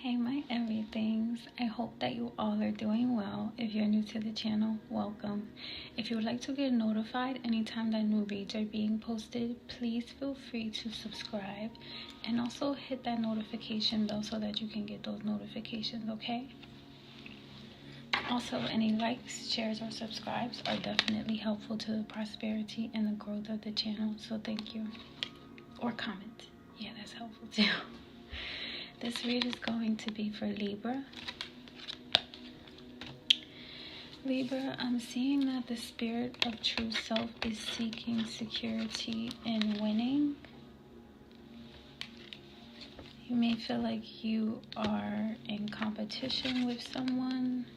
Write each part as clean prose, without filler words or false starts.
Hey my everythings, I hope that you all are doing well. If you're new to the channel, welcome. If you would like to get notified anytime that new reads are being posted, please feel free to subscribe and also hit that notification bell so that you can get those notifications, okay? Also, any likes, shares, or subscribes are definitely helpful to the prosperity and the growth of the channel, so thank you. Or comment, yeah, that's helpful too. This read is going to be for Libra. Libra, I'm seeing that the spirit of true self is seeking security and winning. You may feel like you are in competition with someone,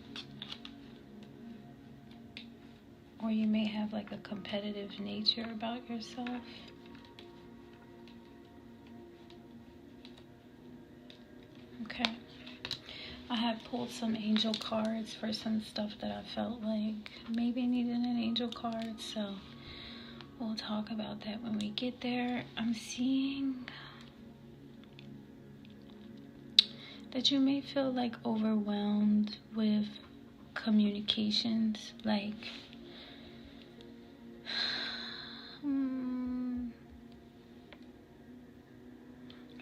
or you may have like a competitive nature about yourself. Okay. I have pulled some angel cards for some stuff that I felt like maybe needed an angel card, so we'll talk about that when we get there. I'm seeing that you may feel like overwhelmed with communications, like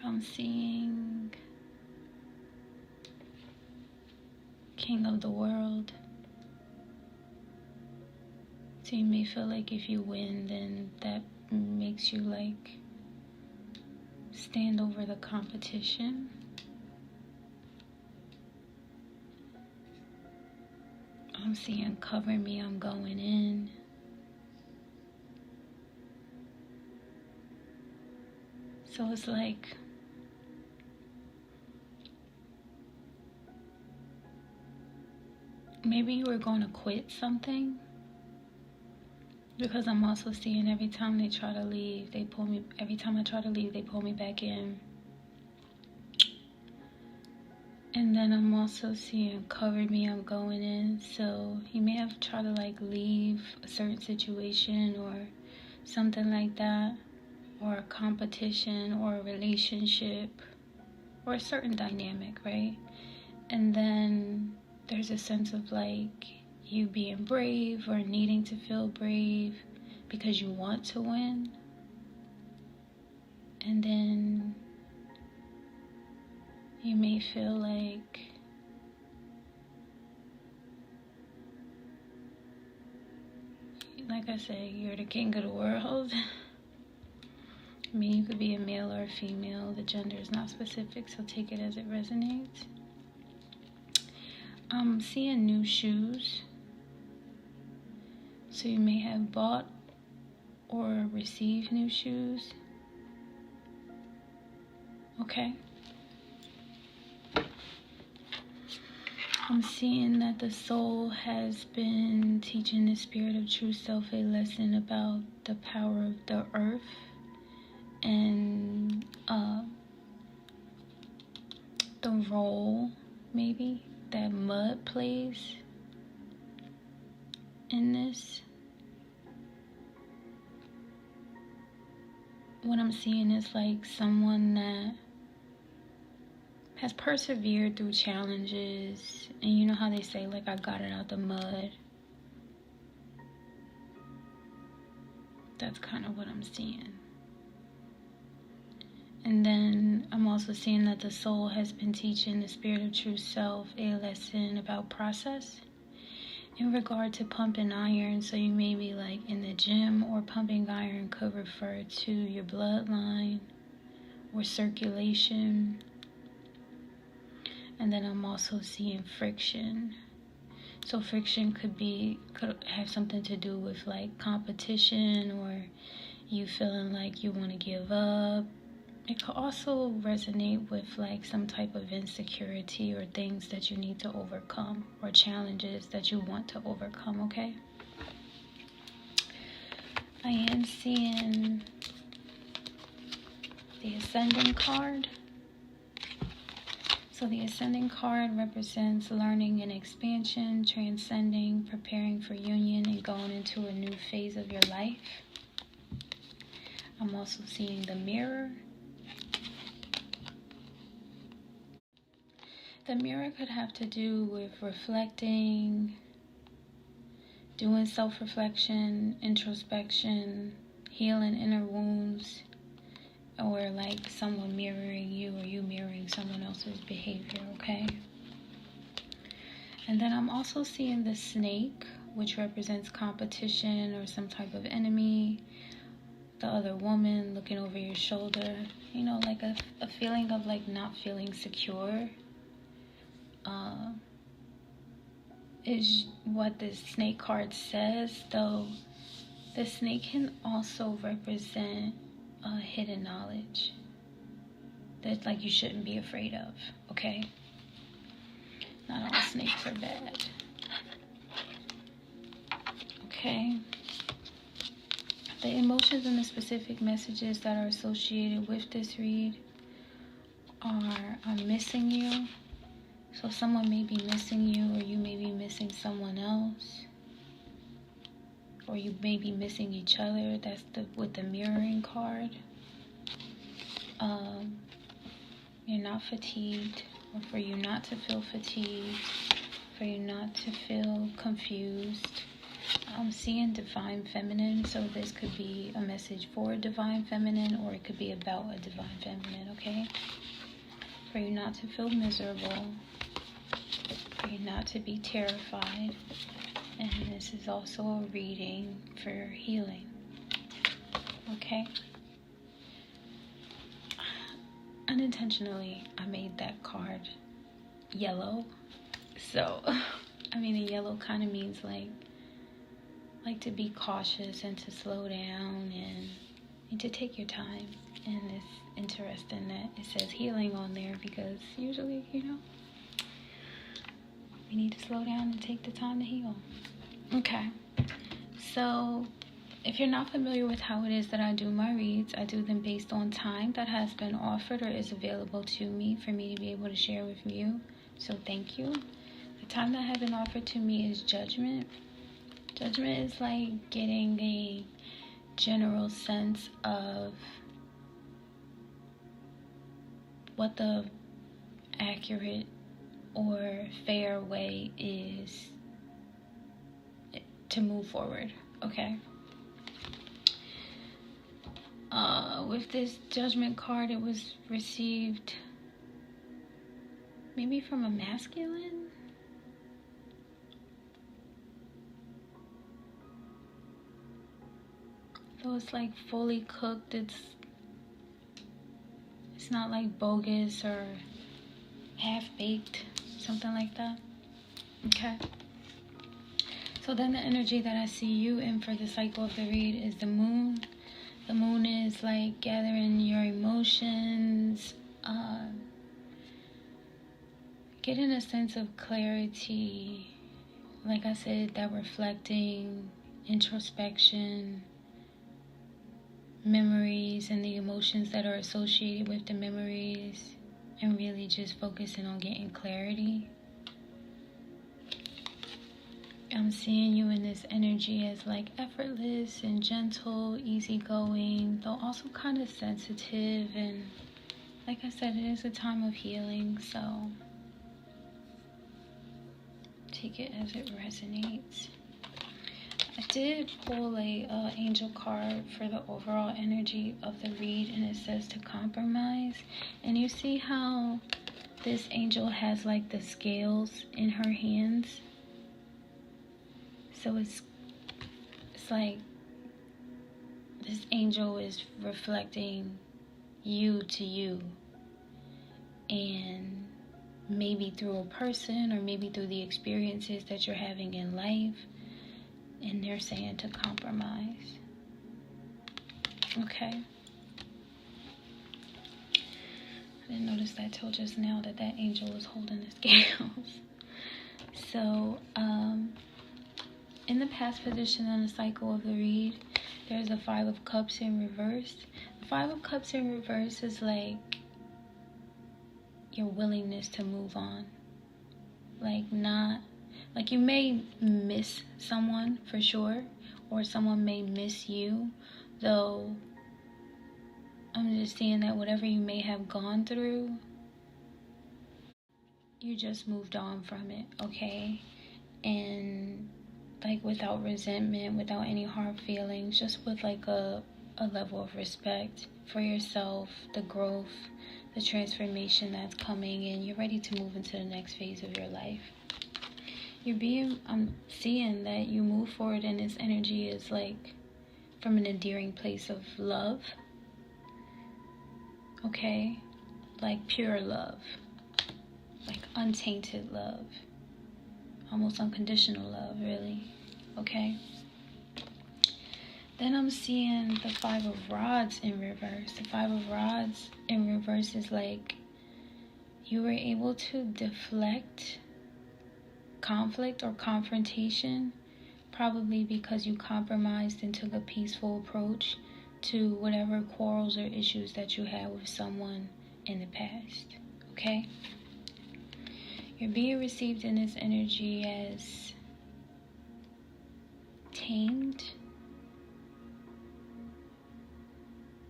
I'm seeing King of the World. So you may feel like if you win, then that makes you like stand over the competition. I'm seeing cover me, I'm going in. So it's like maybe you were going to quit something, because I'm also seeing every time they try to leave, they pull me. Every time I try to leave, they pull me back in. And then I'm also seeing cover me, I'm going in. So you may have tried to like leave a certain situation or something like that, or a competition or a relationship or a certain dynamic, right? And then there's a sense of like you being brave or needing to feel brave because you want to win. And then you may feel like I said, you're the king of the world. I mean, you could be a male or a female. The gender is not specific, so take it as it resonates. I'm seeing new shoes. So you may have bought or received new shoes. Okay. I'm seeing that the soul has been teaching the spirit of true self a lesson about the power of the earth and the role maybe that mud plays in this. What I'm seeing is like someone that has persevered through challenges, and you know how they say like I got it out the mud. That's kind of what I'm seeing. And then I'm also seeing that the soul has been teaching the spirit of true self a lesson about process in regard to pumping iron. So you may be like in the gym, or pumping iron could refer to your bloodline or circulation. And then I'm also seeing friction. So friction could have something to do with like competition, or you feeling like you want to give up. It could also resonate with like some type of insecurity or things that you need to overcome, or challenges that you want to overcome, okay? I am seeing the Ascending card. So the Ascending card represents learning and expansion, transcending, preparing for union, and going into a new phase of your life. I'm also seeing the Mirror. The mirror could have to do with reflecting, doing self-reflection, introspection, healing inner wounds, or like someone mirroring you or you mirroring someone else's behavior, okay? And then I'm also seeing the snake, which represents competition or some type of enemy. The other woman looking over your shoulder, you know, like a feeling of like not feeling secure. Is what the snake card says, though the snake can also represent hidden knowledge that like you shouldn't be afraid of, okay? Not all snakes are bad. Okay. The emotions and the specific messages that are associated with this read are I'm missing you. So someone may be missing you, or you may be missing someone else, or you may be missing each other. That's with the mirroring card. You're not fatigued, or for you not to feel fatigued, for you not to feel confused. I'm seeing divine feminine, so this could be a message for a divine feminine, or it could be about a divine feminine, okay? For you not to feel miserable, for you not to be terrified. And this is also a reading for healing, okay? Unintentionally, I made that card yellow. So, I mean, a yellow kind of means like to be cautious and to slow down and to take your time. And it's interesting that it says healing on there, because usually, you know, we need to slow down and take the time to heal. Okay, so if you're not familiar with how it is that I do my reads, I do them based on time that has been offered or is available to me for me to be able to share with you. So thank you. The time that has been offered to me is judgment. Judgment is like getting a general sense of what the accurate or fair way is to move forward, okay? With this judgment card, it was received maybe from a masculine. So it's like fully cooked. It's not like bogus or half-baked, something like that. Okay. So then the energy that I see you in for the cycle of the read is the moon. The moon is like gathering your emotions, getting a sense of clarity. Like I said, that reflecting, introspection, memories and the emotions that are associated with the memories, and really just focusing on getting clarity. I'm seeing you in this energy as like effortless and gentle, easygoing, though also kind of sensitive. And like I said, it is a time of healing, so take it as it resonates. I did pull a angel card for the overall energy of the read, and it says to compromise. And you see how this angel has like the scales in her hands. So it's like this angel is reflecting you to you, and maybe through a person or maybe through the experiences that you're having in life, and they're saying to compromise. Okay. I didn't notice that till just now that angel was holding the scales. So, in the past position in the cycle of the read, there's a 5 of Cups in reverse. The 5 of Cups in reverse is like your willingness to move on. Like you may miss someone for sure, or someone may miss you, though I'm just seeing that whatever you may have gone through, you just moved on from it, okay? And like without resentment, without any hard feelings, just with like a level of respect for yourself, the growth, the transformation that's coming, and you're ready to move into the next phase of your life. I'm seeing that you move forward, and this energy is like from an endearing place of love, okay? Like pure love, like untainted love, almost unconditional love, really, okay? Then I'm seeing the Five of Rods in reverse. The Five of Rods in reverse is like you were able to deflect conflict or confrontation, probably because you compromised and took a peaceful approach to whatever quarrels or issues that you had with someone in the past, okay? You're being received in this energy as tamed,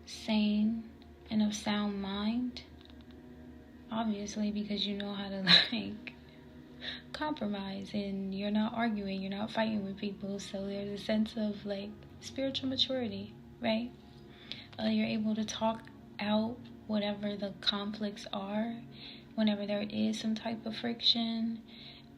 sane, and of sound mind. Obviously, because you know how to like compromise, and you're not arguing, you're not fighting with people, so there's a sense of like spiritual maturity, right? You're able to talk out whatever the conflicts are whenever there is some type of friction,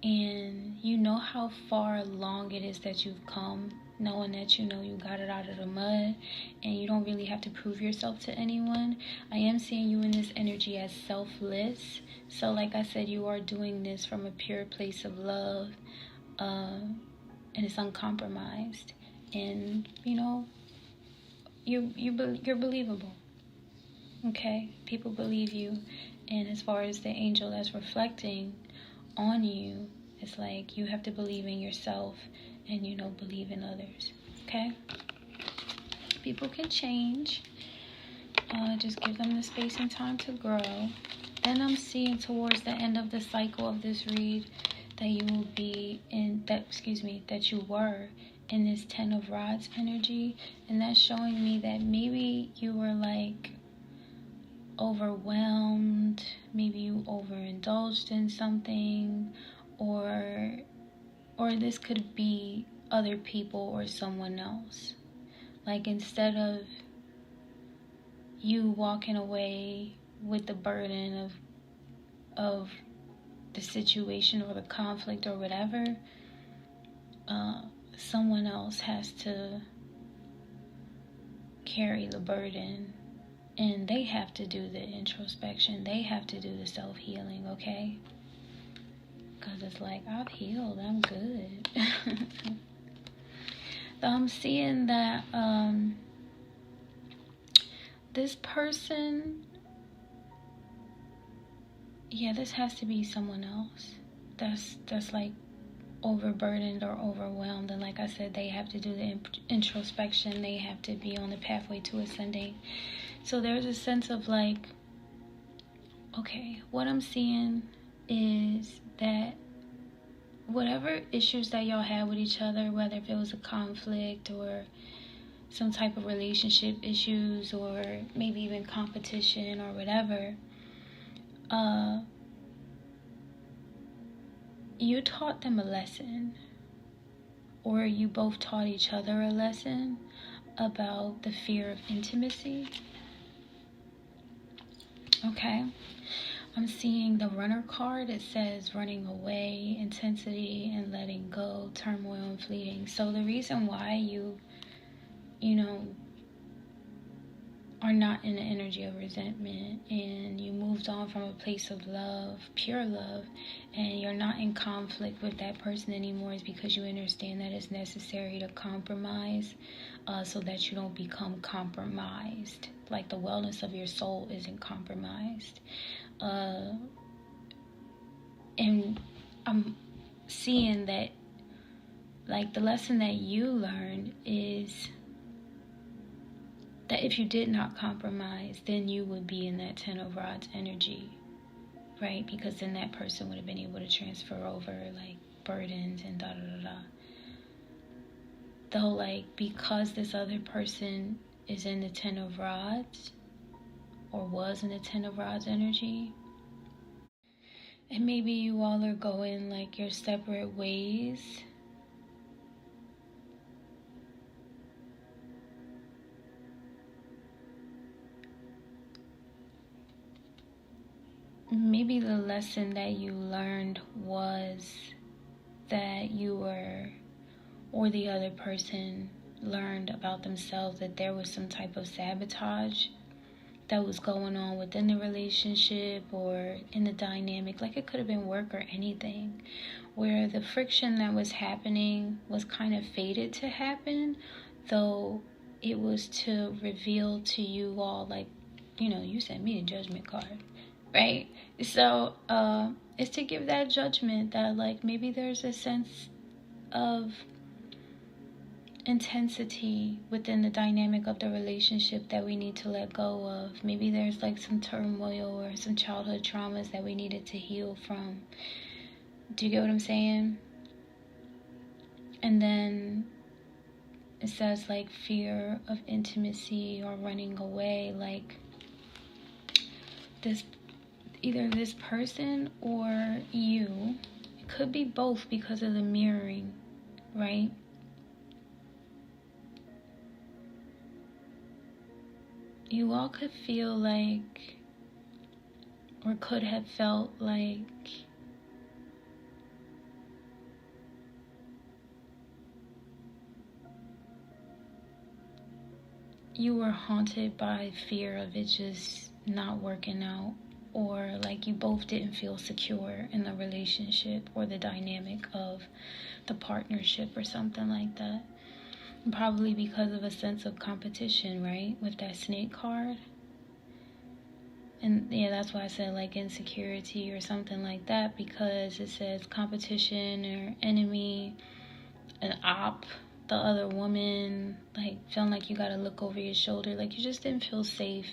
and you know how far along it is that you've come, knowing that you know you got it out of the mud and you don't really have to prove yourself to anyone. I am seeing you in this energy as selfless. So like I said, you are doing this from a pure place of love, and it's uncompromised, and you know you're believable, okay? People believe you, and as far as the angel that's reflecting on you, it's like you have to believe in yourself and, you know, believe in others, okay? People can change. Just give them the space and time to grow. Then I'm seeing towards the end of the cycle of this read that you will be in, that you were in this Ten of Rods energy. And that's showing me that maybe you were like overwhelmed, maybe you overindulged in something, or this could be other people or someone else. Like instead of you walking away with the burden of the situation or the conflict or whatever, someone else has to carry the burden, and they have to do the introspection, they have to do the self-healing, okay? Because it's like, I've healed, I'm good. So I'm seeing that this person, this has to be someone else that's like overburdened or overwhelmed, and like I said, they have to do the introspection, they have to be on the pathway to ascending. So there's a sense of like, okay, what I'm seeing is that whatever issues that y'all had with each other, whether if it was a conflict or some type of relationship issues or maybe even competition or whatever, you taught them a lesson, or you both taught each other a lesson about the fear of intimacy, okay? I'm seeing the Runner card. It says running away, intensity, and letting go, turmoil, and fleeting. So the reason why you are not in the energy of resentment, and you moved on from a place of love, pure love, and you're not in conflict with that person anymore, is because you understand that it's necessary to compromise, so that you don't become compromised. Like the wellness of your soul isn't compromised. And I'm seeing that, like, the lesson that you learned is that if you did not compromise, then you would be in that Ten of Rods energy, right? Because then that person would have been able to transfer over, like, burdens and da-da-da-da. Though, like, because this other person is in the Ten of Rods, or was in the Ten of Rods energy, And maybe you all are going like your separate ways. Maybe the lesson that you learned was that you were, or the other person learned about themselves, that there was some type of sabotage that was going on within the relationship or in the dynamic. Like, it could have been work or anything, where the friction that was happening was kind of fated to happen, though it was to reveal to you all, like, you sent me a judgment card, right? So it's to give that judgment that, like, maybe there's a sense of intensity within the dynamic of the relationship that we need to let go of. Maybe there's like some turmoil or some childhood traumas that we needed to heal from. Do you get what I'm saying? And then it says like fear of intimacy or running away, like either this person or you. It could be both because of the mirroring, right? You all could feel like, or could have felt like, you were haunted by fear of it just not working out, or like you both didn't feel secure in the relationship or the dynamic of the partnership or something like that. Probably because of a sense of competition, right? With that snake card. And yeah, that's why I said like insecurity or something like that, because it says competition or enemy, an op, the other woman, like feeling like you gotta look over your shoulder, like you just didn't feel safe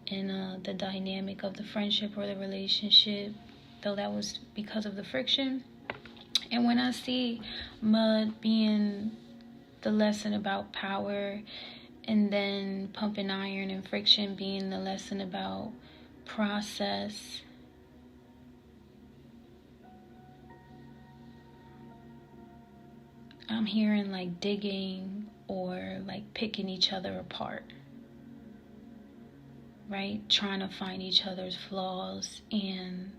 in the dynamic of the friendship or the relationship, though that was because of the friction. And when I see mud being the lesson about power, and then pumping iron and friction being the lesson about process, I'm hearing like digging or like picking each other apart, right? Trying to find each other's flaws. And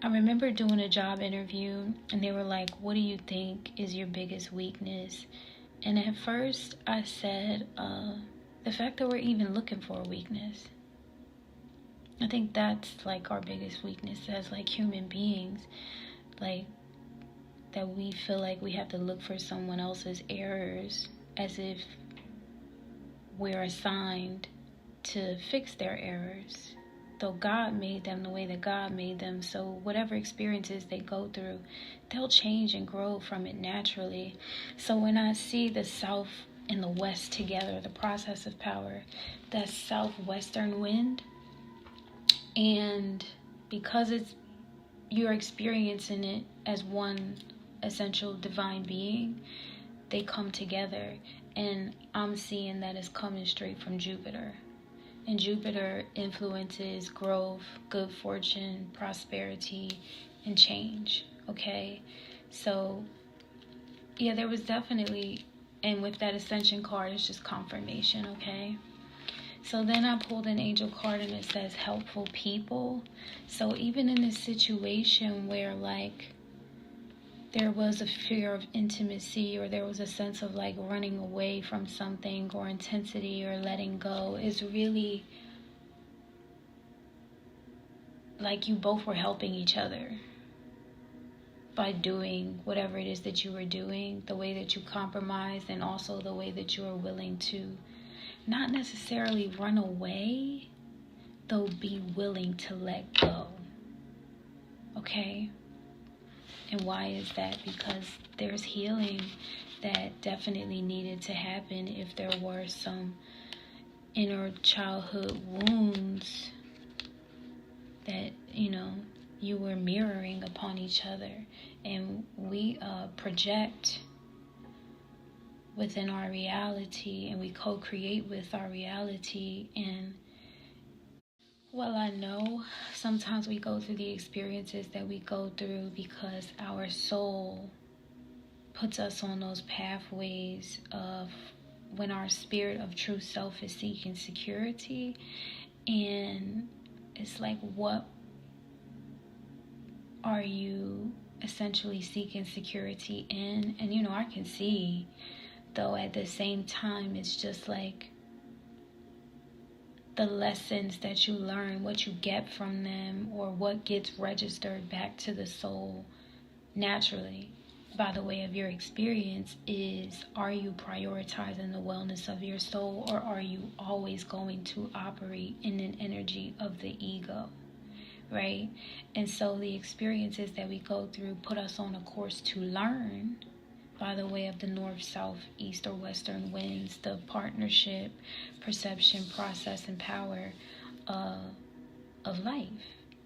I remember doing a job interview and they were like, what do you think is your biggest weakness? And at first I said, the fact that we're even looking for a weakness. I think that's like our biggest weakness as like human beings, like that we feel like we have to look for someone else's errors as if we're assigned to fix their errors. Though God made them the way that God made them, so whatever experiences they go through, they'll change and grow from it naturally. So when I see the South and the West together, the process of power, that southwestern wind, and because you're experiencing it as one essential divine being, they come together. And I'm seeing that it's coming straight from Jupiter. And Jupiter influences growth, good fortune, prosperity, and change. Okay? So, yeah, there was definitely, and with that ascension card, it's just confirmation, okay? So then I pulled an angel card and it says helpful people. So even in this situation where like there was a fear of intimacy, or there was a sense of like running away from something, or intensity, or letting go, is really like you both were helping each other by doing whatever it is that you were doing, the way that you compromised, and also the way that you were willing to not necessarily run away, though be willing to let go. Okay? And why is that? Because there's healing that definitely needed to happen if there were some inner childhood wounds that, you were mirroring upon each other. And we project within our reality, and we co-create with our reality. And Well, I know sometimes we go through the experiences that we go through because our soul puts us on those pathways of when our spirit of true self is seeking security. And it's like, what are you essentially seeking security in? And I can see, though, at the same time, it's just like the lessons that you learn, what you get from them, or what gets registered back to the soul naturally by the way of your experience is, are you prioritizing the wellness of your soul, or are you always going to operate in an energy of the ego, right? And so the experiences that we go through put us on a course to learn by the way of the north, south, east, or western winds, the partnership, perception, process, and power of life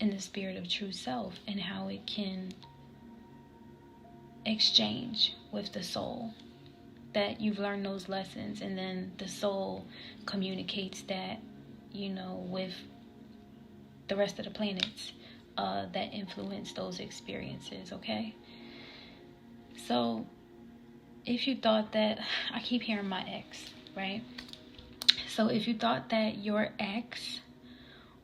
in the spirit of true self, and how it can exchange with the soul. That you've learned those lessons, and then the soul communicates that, with the rest of the planets that influence those experiences, okay? So if you thought that, I keep hearing my ex, right? So if you thought that your ex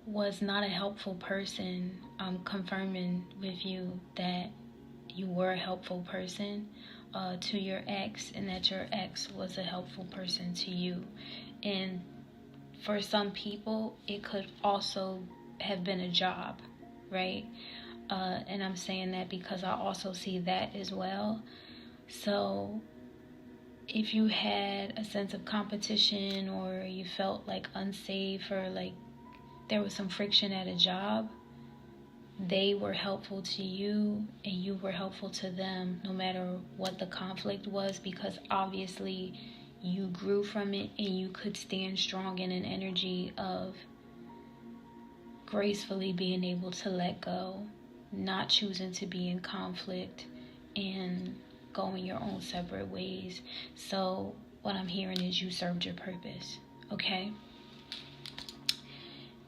was not a helpful person, I'm confirming with you that you were a helpful person to your ex, and that your ex was a helpful person to you. And for some people, it could also have been a job, right? And I'm saying that because I also see that as well. So if you had a sense of competition, or you felt like unsafe, or like there was some friction at a job, they were helpful to you and you were helpful to them, no matter what the conflict was, because obviously you grew from it and you could stand strong in an energy of gracefully being able to let go, not choosing to be in conflict, and going your own separate ways. So what I'm hearing is you served your purpose, okay?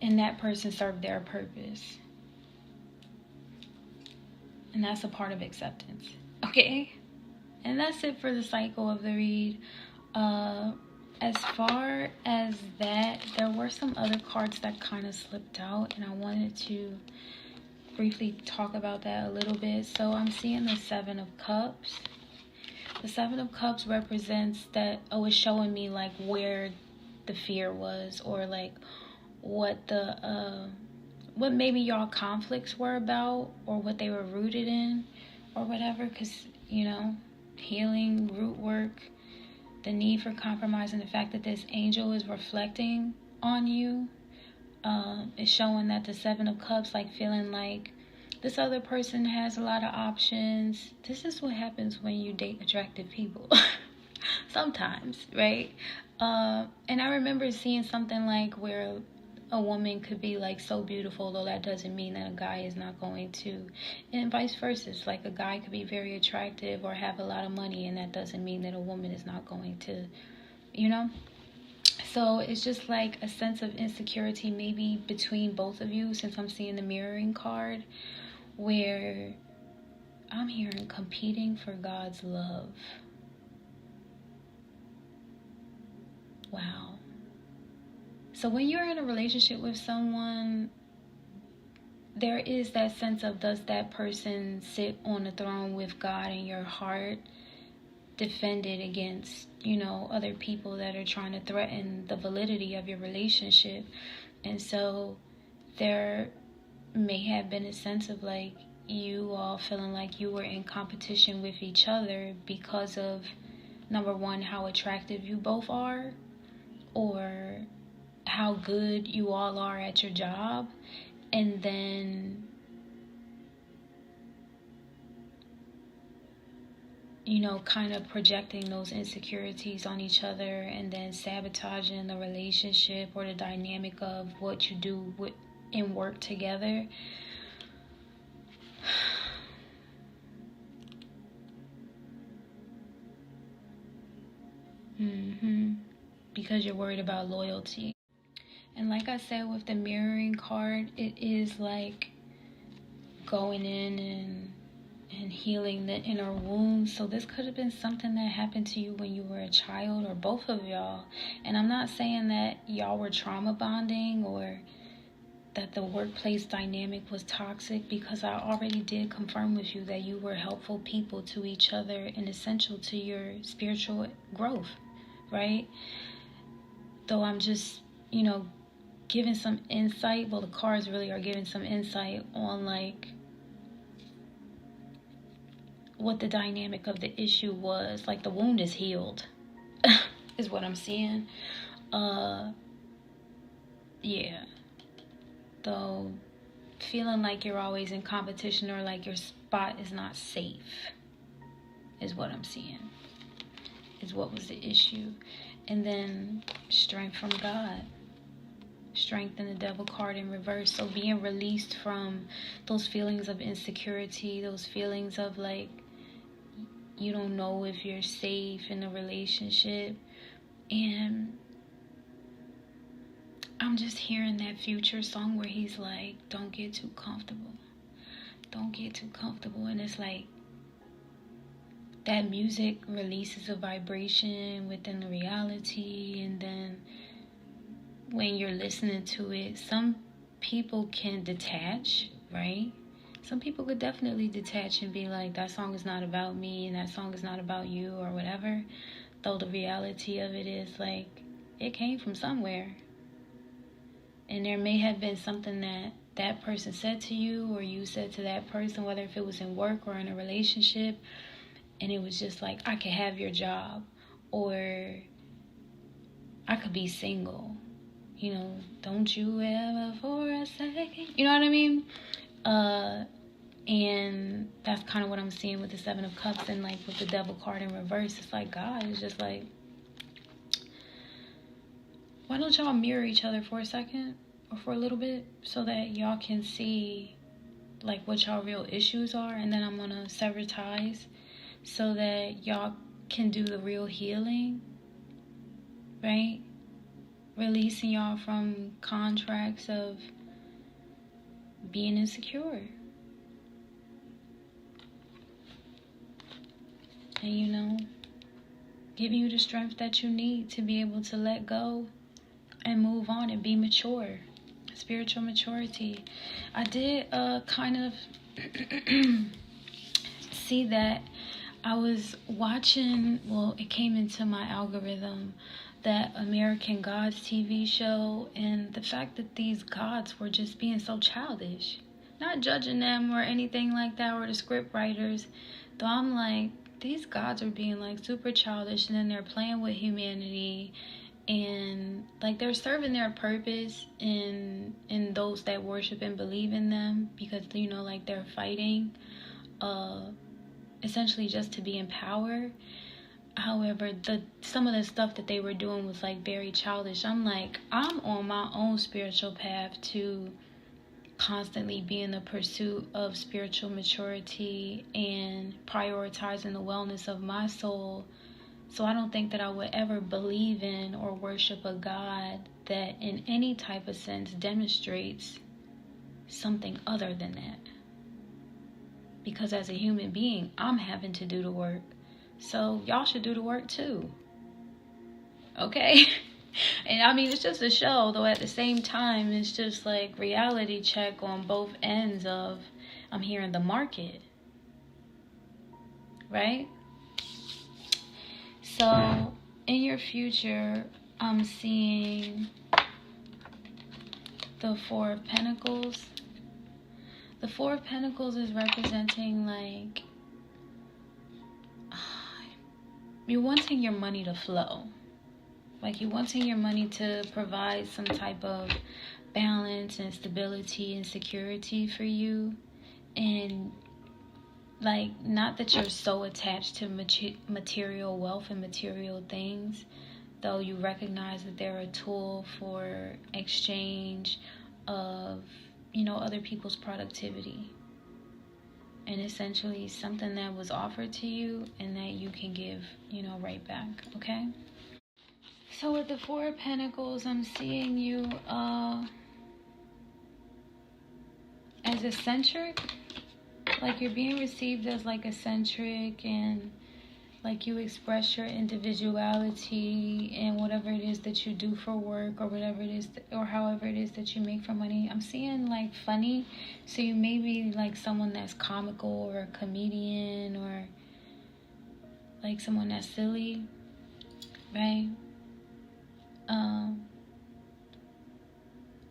And that person served their purpose. And that's a part of acceptance, okay? And that's it for the cycle of the read. As far as that, there were some other cards that kind of slipped out, and I wanted to briefly talk about that a little bit. So I'm seeing the Seven of Cups. The Seven of Cups represents that, it's showing me like where the fear was, or like what maybe y'all conflicts were about, or what they were rooted in, or whatever. Because healing, root work, the need for compromise, and the fact that this angel is reflecting on you is showing that the Seven of Cups, like feeling like this other person has a lot of options. This is what happens when you date attractive people. Sometimes, right? And I remember seeing something like where a woman could be like so beautiful, though that doesn't mean that a guy is not going to, and vice versa. It's like a guy could be very attractive or have a lot of money, and that doesn't mean that a woman is not going to, So it's just like a sense of insecurity maybe between both of you, since I'm seeing the mirroring card, where I'm hearing competing for God's love. Wow. So when you're in a relationship with someone, there is that sense of, does that person sit on the throne with God in your heart, defended against, other people that are trying to threaten the validity of your relationship? And so there may have been a sense of like you all feeling like you were in competition with each other because of, number one, how attractive you both are, or how good you all are at your job, and then kind of projecting those insecurities on each other, and then sabotaging the relationship or the dynamic of what you do in work together. Because you're worried about loyalty. And like I said with the mirroring card, it is like going in and healing the inner wounds. So this could have been something that happened to you when you were a child, or both of y'all. And I'm not saying that y'all were trauma bonding or that the workplace dynamic was toxic, because I already did confirm with you that you were helpful people to each other and essential to your spiritual growth, right? Though I'm just, giving some insight. Well, the cards really are giving some insight on like what the dynamic of the issue was. Like the wound is healed is what I'm seeing. Yeah. Though feeling like you're always in competition, or like your spot is not safe, is what I'm seeing, is what was the issue. And then strength from God. Strength in the Devil card in reverse. So being released from those feelings of insecurity, those feelings of like you don't know if you're safe in a relationship. And I'm just hearing that Future song where he's like, don't get too comfortable. Don't get too comfortable. And it's like that music releases a vibration within the reality. And then when you're listening to it, some people can detach, right? Some people could definitely detach and be like, that song is not about me and that song is not about you or whatever. Though the reality of it is like, it came from somewhere. And there may have been something that person said to you, or you said to that person, whether if it was in work or in a relationship, and it was just like, I could have your job, or I could be single. Don't you ever for a second. You know what I mean? And that's kind of what I'm seeing with the Seven of Cups, and like with the Devil card in reverse. It's like God is just like, why don't y'all mirror each other for a second or for a little bit so that y'all can see like what y'all real issues are, and then I'm gonna sever ties so that y'all can do the real healing, right? Releasing y'all from contracts of being insecure. And giving you the strength that you need to be able to let go and move on and be mature. Spiritual maturity. I did kind of see that. I was watching, well, it came into my algorithm, that American Gods TV show, and the fact that these gods were just being so childish. Not judging them or anything like that, or the script writers, though I'm like, these gods are being like super childish, and then they're playing with humanity, and like they're serving their purpose in those that worship and believe in them, because like they're fighting essentially just to be in power. However, some of the stuff that they were doing was like very childish. I'm like, I'm on my own spiritual path to constantly be in the pursuit of spiritual maturity and prioritizing the wellness of my soul. So I don't think that I would ever believe in or worship a God that in any type of sense demonstrates something other than that. Because as a human being, I'm having to do the work. So y'all should do the work too. Okay? And I mean, it's just a show, though at the same time, it's just like reality check on both ends of, I'm hearing the market. Right? So, in your future, I'm seeing the Four of Pentacles. The Four of Pentacles is representing like, you're wanting your money to flow. Like you're wanting your money to provide some type of balance and stability and security for you. And like, not that you're so attached to material wealth and material things, though you recognize that they're a tool for exchange of, other people's productivity. And essentially something that was offered to you and that you can give, right back, okay? So with the Four of Pentacles, I'm seeing you as eccentric. Like you're being received as like eccentric, and like you express your individuality and whatever it is that you do for work, or whatever it is or however it is that you make for money. I'm seeing like funny, so you may be like someone that's comical or a comedian, or like someone that's silly, right?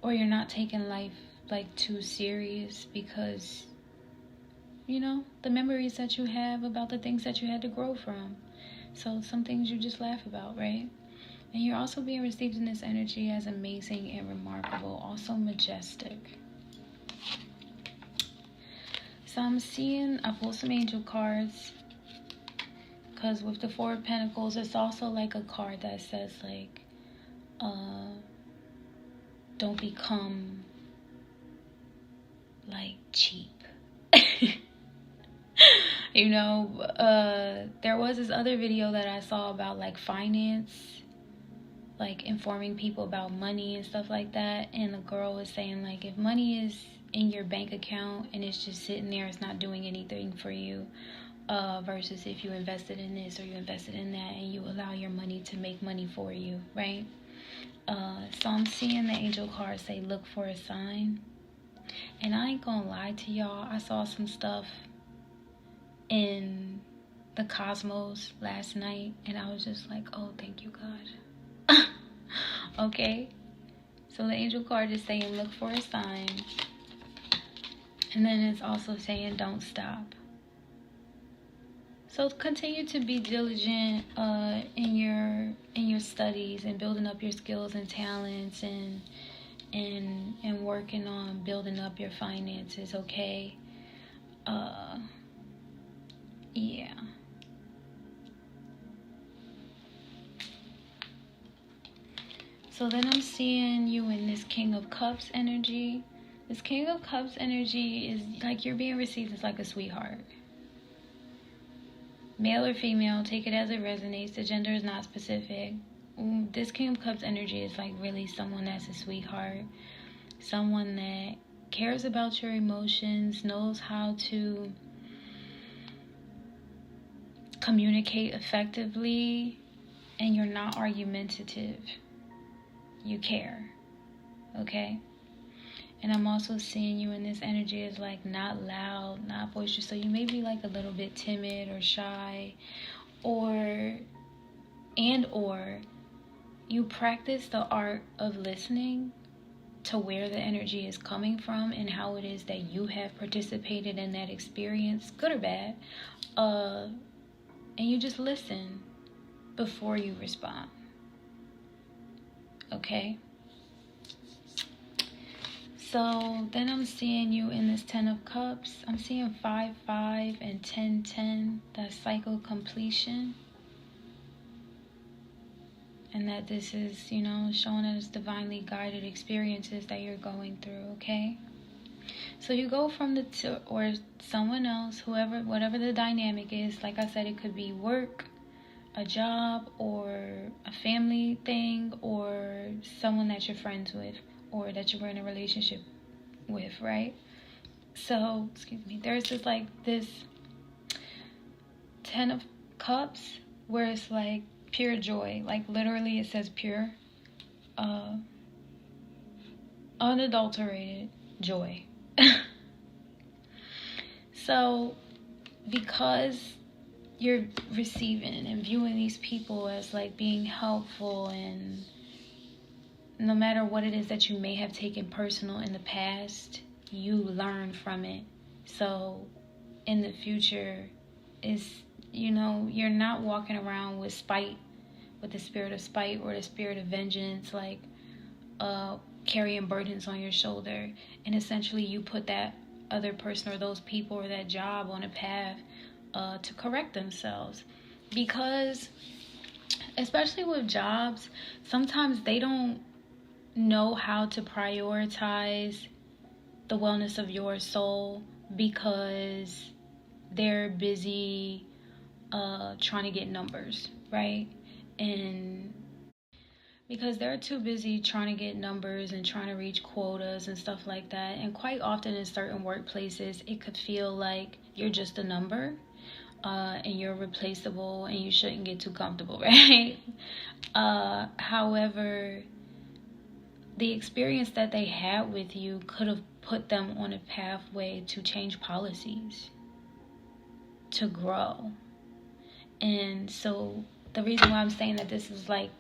Or you're not taking life like too serious, because you know, the memories that you have about the things that you had to grow from. So some things you just laugh about, right? And you're also being received in this energy as amazing and remarkable, also majestic. So I'm seeing, I pulled some angel cards, because with the Four of Pentacles, it's also like a card that says like, don't become like cheap. You know, there was this other video that I saw about like finance, like informing people about money and stuff like that, and the girl was saying like, if money is in your bank account and it's just sitting there, it's not doing anything for you, versus if you invested in this or you invested in that and you allow your money to make money for you, right? So I'm seeing the angel card say look for a sign. And I ain't gonna lie to y'all, I saw some stuff in the cosmos last night, and I was just like, oh, thank you, God. Okay, so the angel card is saying look for a sign, and then it's also saying don't stop. So continue to be diligent in your studies, and building up your skills and talents, and working on building up your finances, okay? Yeah. So then I'm seeing you in this King of Cups energy. This King of Cups energy is like you're being received as like a sweetheart. Male or female, take it as it resonates. The gender is not specific. This King of Cups energy is like really someone that's a sweetheart. Someone that cares about your emotions, knows how to communicate effectively, and you're not argumentative. You care, okay? And I'm also seeing you in this energy as like not loud, not boisterous. So you may be like a little bit timid or shy, or you practice the art of listening to where the energy is coming from and how it is that you have participated in that experience, good or bad. And you just listen before you respond. Okay? So then I'm seeing you in this 10 of Cups. I'm seeing 5-5 and 10-10. That's cycle completion. And that this is, you know, showing that it's divinely guided experiences that you're going through, okay? So you go from or someone else, whoever, whatever the dynamic is. Like I said, it could be work, a job, or a family thing, or someone that you're friends with, or that you're in a relationship with, right? So, excuse me, there's just like this 10 of Cups where it's like pure joy. Like literally it says pure, unadulterated joy. So because you're receiving and viewing these people as like being helpful, and no matter what it is that you may have taken personal in the past, you learn from it. So in the future is, you know, you're not walking around with spite, with the spirit of spite or the spirit of vengeance, like carrying burdens on your shoulder. And essentially you put that other person or those people or that job on a path to correct themselves. Because especially with jobs, sometimes they don't know how to prioritize the wellness of your soul, because they're busy trying to get numbers, right? And because they're too busy trying to get numbers and trying to reach quotas and stuff like that. And quite often in certain workplaces, it could feel like you're just a number, and you're replaceable and you shouldn't get too comfortable, right? However, the experience that they had with you could have put them on a pathway to change policies, to grow. And so the reason why I'm saying that this is like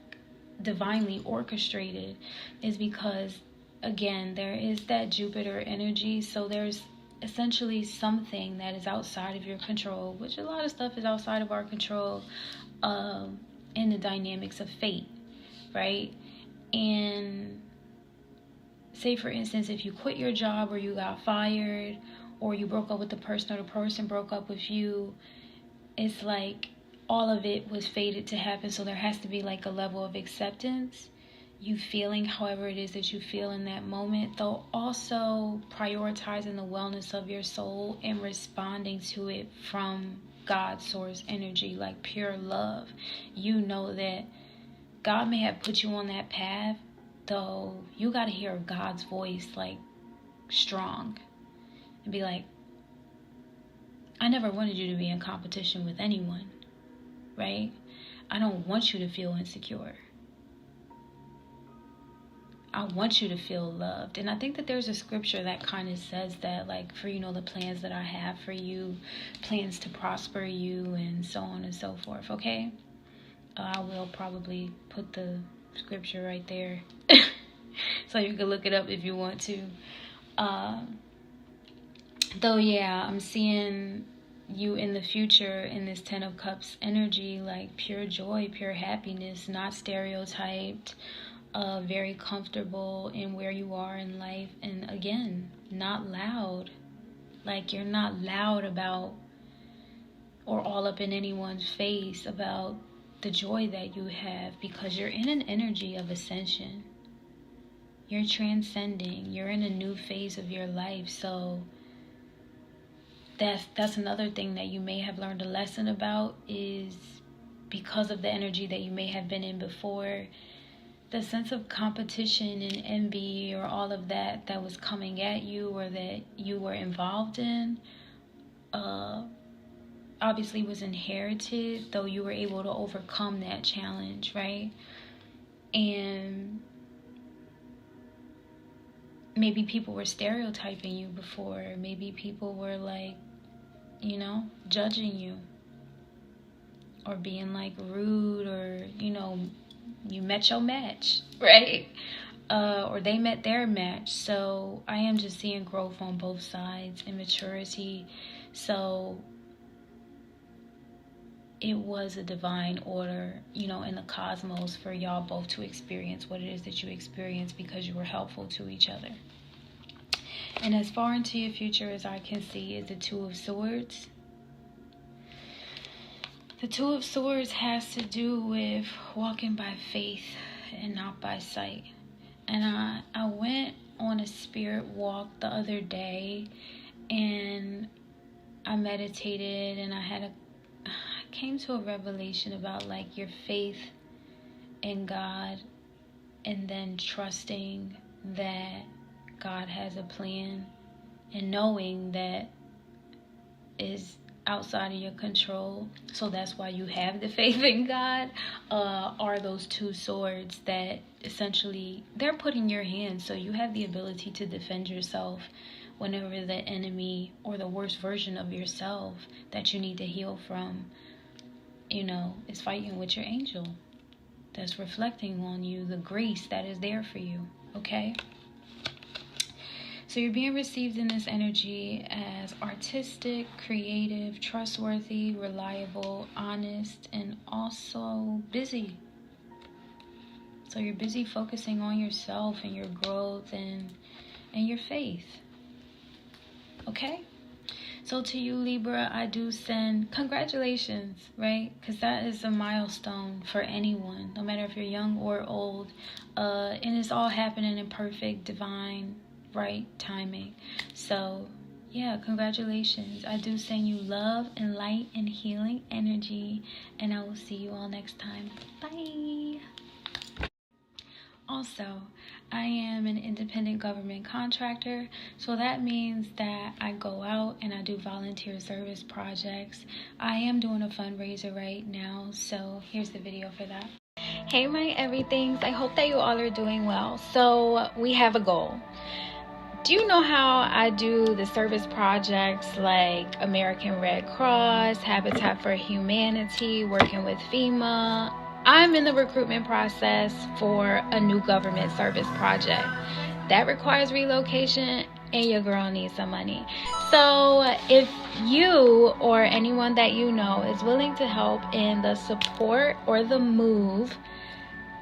divinely orchestrated is because, again, there is that Jupiter energy. So there's essentially something that is outside of your control, which a lot of stuff is outside of our control, in the dynamics of fate, right? And say, for instance, if you quit your job or you got fired or you broke up with the person or the person broke up with you, it's like all of it was fated to happen. So there has to be like a level of acceptance, you feeling however it is that you feel in that moment, though also prioritizing the wellness of your soul and responding to it from God's source energy, like pure love. You know that God may have put you on that path, though you got to hear God's voice like strong and be like, I never wanted you to be in competition with anyone, right? I don't want you to feel insecure. I want you to feel loved. And I think that there's a scripture that kind of says that, like, for, the plans that I have for you, plans to prosper you, and so on and so forth, okay? I will probably put the scripture right there so you can look it up if you want to. Though, yeah, I'm seeing you in the future in this 10 of Cups energy, like pure joy, pure happiness, not stereotyped, very comfortable in where you are in life. And again, not loud. Like, you're not loud about or all up in anyone's face about the joy that you have, because you're in an energy of ascension. You're transcending. You're in a new phase of your life. So that's another thing that you may have learned a lesson about, is because of the energy that you may have been in before, the sense of competition and envy or all of that was coming at you or that you were involved in, obviously was inherited, though you were able to overcome that challenge, right? And maybe people were stereotyping you before. Maybe people were like, judging you or being like rude, or, you met your match, right? Or they met their match. So I am just seeing growth on both sides and maturity. So it was a divine order, in the cosmos for y'all both to experience what it is that you experienced, because you were helpful to each other. And as far into your future as I can see is the Two of Swords. The Two of Swords has to do with walking by faith and not by sight. And I went on a spirit walk the other day, and I meditated, and I came to a revelation about like your faith in God, and then trusting that God has a plan, and knowing that is outside of your control. So that's why you have the faith in God, are those two swords that essentially they're put in your hands, so you have the ability to defend yourself whenever the enemy or the worst version of yourself that you need to heal from, is fighting with your angel that's reflecting on you, the grace that is there for you, okay? So you're being received in this energy as artistic, creative, trustworthy, reliable, honest, and also busy. So you're busy focusing on yourself and your growth and your faith. Okay? So to you, Libra, I do send congratulations, right? Because that is a milestone for anyone, no matter if you're young or old. And it's all happening in perfect, divine, right timing. So yeah, congratulations. I do send you love and light and healing energy, and I will see you all next time. Bye. Also, I am an independent government contractor, so that means that I go out and I do volunteer service projects. I am doing a fundraiser right now, so here's the video for that. Hey my everythings, I hope that you all are doing well. So we have a goal. Do you know how I do the service projects like American Red Cross, Habitat for Humanity, working with FEMA? I'm in the recruitment process for a new government service project. That requires relocation and your girl needs some money. So if you or anyone that you know is willing to help in the support or the move,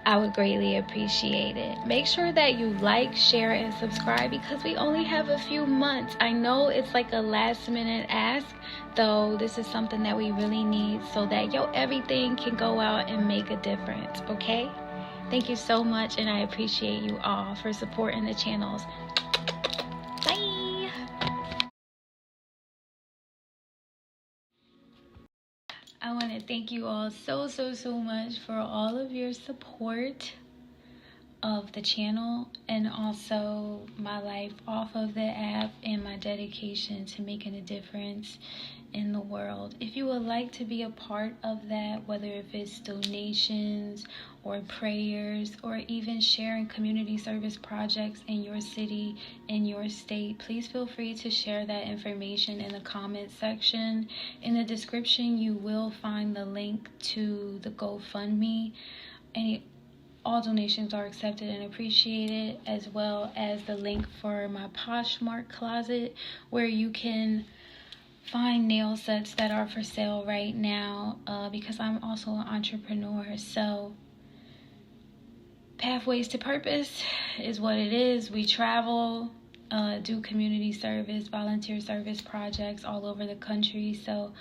I would greatly appreciate it. Make sure that you like, share, and subscribe because we only have a few months. I know it's like a last minute ask, though this is something that we really need so that everything can go out and make a difference, okay? Thank you so much, and I appreciate you all for supporting the channels. Bye! I want to thank you all so much for all of your support of the channel and also my life off of the app and my dedication to making a difference in the world. If you would like to be a part of that, whether if it's donations or prayers or even sharing community service projects in your city, in your state, please feel free to share that information in the comment section. In the description you will find the link to the GoFundMe. All donations are accepted and appreciated, as well as the link for my Poshmark closet where you can find nail sets that are for sale right now because I'm also an entrepreneur. So Pathways to Purpose is what it is. We travel, do community service, volunteer service projects all over the country. So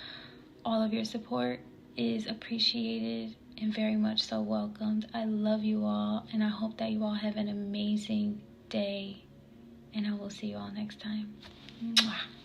all of your support is appreciated and very much so welcomed. I love you all, and I hope that you all have an amazing day, and I will see you all next time. Mwah.